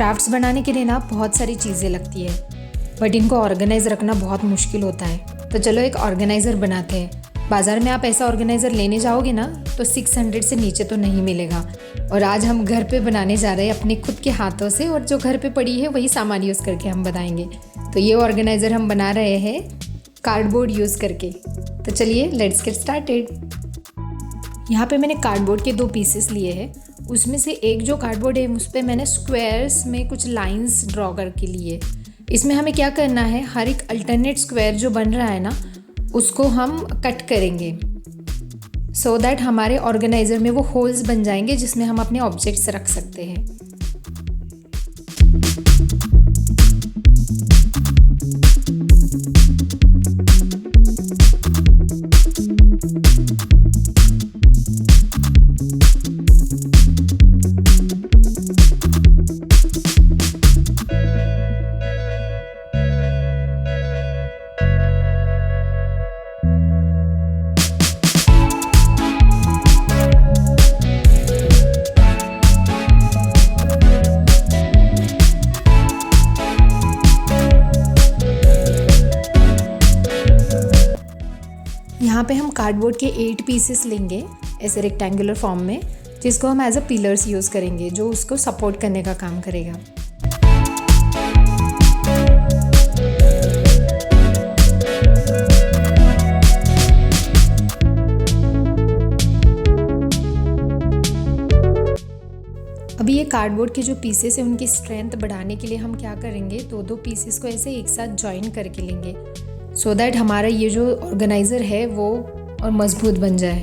Crafts बनाने के लिए ना बहुत सारी चीज़ें लगती है, बट इनको ऑर्गेनाइज रखना बहुत मुश्किल होता है। तो चलो एक ऑर्गेनाइज़र बनाते हैं। बाज़ार में आप ऐसा ऑर्गेनाइज़र लेने जाओगे ना तो 600 से नीचे तो नहीं मिलेगा। और आज हम घर पे बनाने जा रहे हैं अपने खुद के हाथों से, और जो घर पे पड़ी है वही सामान यूज़ करके हम बनाएंगे। तो ये ऑर्गेनाइज़र हम बना रहे हैं कार्डबोर्ड यूज़ करके। तो चलिए लेट्स गेट स्टार्टेड। यहाँ पे मैंने कार्डबोर्ड के 2 पीसेस लिए हैं। उसमें से एक जो कार्डबोर्ड है उस पर मैंने स्क्वायर्स में कुछ लाइंस ड्रॉ करके लिए। इसमें हमें क्या करना है, हर एक अल्टरनेट स्क्वायर जो बन रहा है ना उसको हम कट करेंगे सो दैट हमारे ऑर्गेनाइज़र में वो होल्स बन जाएंगे जिसमें हम अपने ऑब्जेक्ट्स रख सकते हैं। यहाँ पे हम कार्डबोर्ड के 8 पीसेस लेंगे ऐसे रेक्टेंगुलर फॉर्म में, जिसको हम एज अ पिलर्स यूज़ करेंगे जो उसको सपोर्ट करने का काम करेगा। अभी ये कार्डबोर्ड के जो पीसेस हैं उनकी स्ट्रेंथ बढ़ाने के लिए हम क्या करेंगे, 2-2 पीसेस को ऐसे एक साथ जॉइन करके लेंगे सो दैट हमारा ये जो ऑर्गेनाइज़र है वो और मज़बूत बन जाए।